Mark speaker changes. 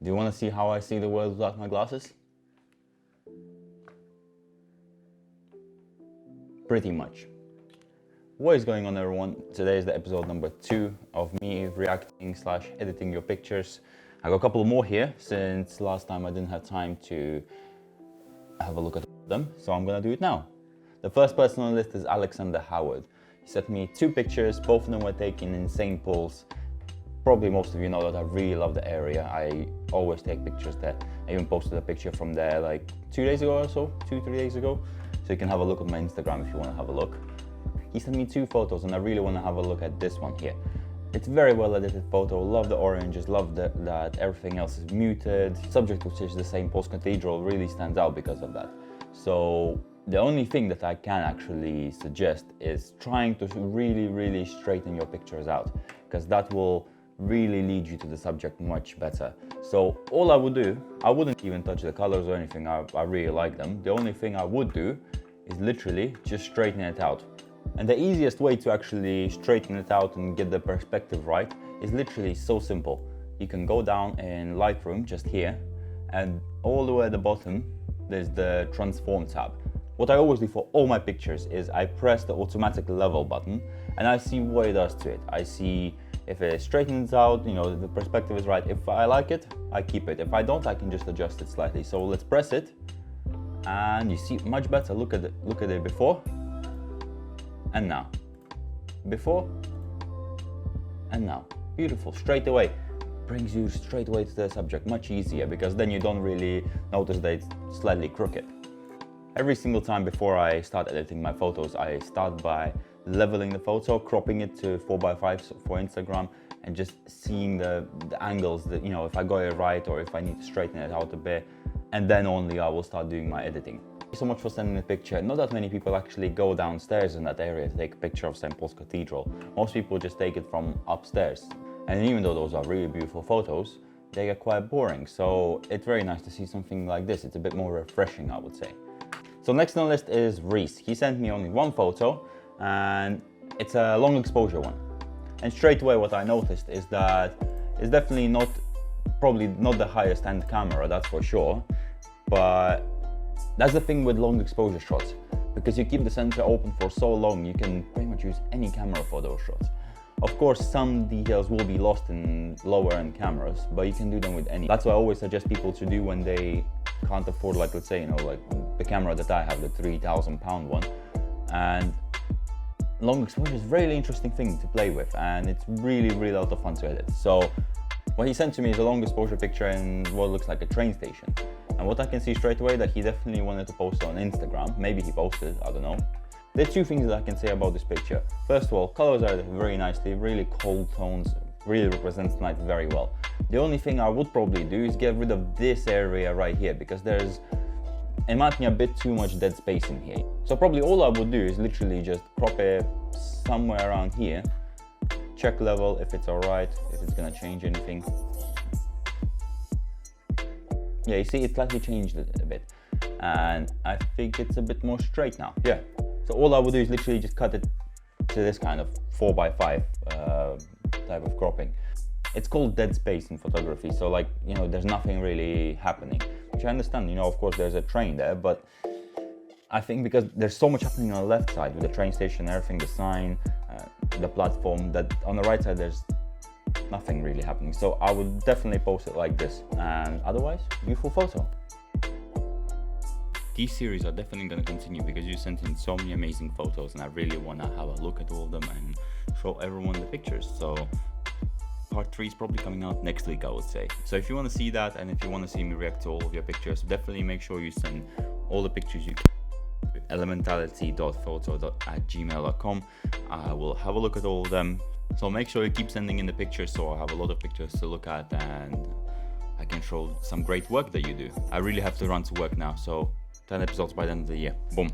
Speaker 1: Do you want to see how I see the world without my glasses? Pretty much. What is going on, everyone? Today is the episode number 2 of me reacting / editing your pictures. I got a couple more here since last time I didn't have time to have a look at them, so I'm gonna do it now. The first person on the list is Alexander Howard. He sent me 2 pictures, both of them were taken in St. Paul's. Probably most of you know that I really love the area. I always take pictures there. I even posted a picture from there like 2 days ago or so, 2-3 days ago. So you can have a look at my Instagram if you want to have a look. He sent me 2 photos and I really want to have a look at this one here. It's a very well edited photo. Love the oranges, love that everything else is muted. Subject, which is the St. Paul's Cathedral, really stands out because of that. So the only thing that I can actually suggest is trying to really straighten your pictures out, because that will really lead you to the subject much better. So all I would do, I wouldn't even touch the colors or anything. I really like them. The only thing I would do is literally just straighten it out. And the easiest way to actually straighten it out and get the perspective right is literally so simple. You can go down in Lightroom, just here, and all the way at the bottom, there's the transform tab. What I always do for all my pictures is I press the automatic level button and I see what it does to it. I see if it straightens out, you know, the perspective is right. If I like it, I keep it. If I don't, I can just adjust it slightly. So let's press it and you see much better. Look at it before and now. Before and now. Beautiful, straight away. Brings you straight away to the subject, much easier, because then you don't really notice that it's slightly crooked. Every single time before I start editing my photos, I start by leveling the photo, cropping it to 4x5 for Instagram, and just seeing the angles that, you know, if I got it right or if I need to straighten it out a bit, and then only I will start doing my editing. Thank you so much for sending the picture. Not that many people actually go downstairs in that area to take a picture of St. Paul's Cathedral. Most people just take it from upstairs. And even though those are really beautiful photos, they get quite boring. So it's very nice to see something like this. It's a bit more refreshing, I would say. So next on the list is Reese. He sent me only 1 photo and it's a long exposure one. And straight away what I noticed is that it's definitely probably not the highest end camera, that's for sure. But that's the thing with long exposure shots. Because you keep the sensor open for so long, you can pretty much use any camera for those shots. Of course, some details will be lost in lower end cameras, but you can do them with any. That's what I always suggest people to do when they can't afford, like, let's say, you know, like the camera that I have, the £3,000 one. And long exposure is a really interesting thing to play with, and it's really a lot of fun to edit. So what he sent to me is a long exposure picture in what looks like a train station. And what I can see straight away that he definitely wanted to post on Instagram. Maybe he posted, I don't know. There are 2 things that I can say about this picture. First of all, colors are very nicely, really cold tones, really represents night very well. The only thing I would probably do is get rid of this area right here, because there's, in my opinion, a bit too much dead space in here. So probably all I would do is literally just crop it somewhere around here, check level if it's alright, if it's gonna change anything. Yeah, you see it slightly changed it a bit, and I think it's a bit more straight now. Yeah. So all I would do is literally just cut it to this kind of 4x5 type of cropping. It's called dead space in photography, so, like, you know, there's nothing really happening, which I understand. You know, of course there's a train there, but I think because there's so much happening on the left side with the train station, everything, the sign, the platform, that on the right side there's nothing really happening. So I would definitely post it like this, and otherwise, beautiful photo. These series are definitely going to continue because you sent in so many amazing photos, and I really want to have a look at all of them and show everyone the pictures. So part 3 is probably coming out next week, I would say. So if you want to see that, and if you want to see me react to all of your pictures, definitely make sure you send all the pictures you can. elementality.photo@gmail.com. I will have a look at all of them. So make sure you keep sending in the pictures, so I have a lot of pictures to look at and I can show some great work that you do. I really have to run to work now, so 10 episodes by the end of the year. Boom.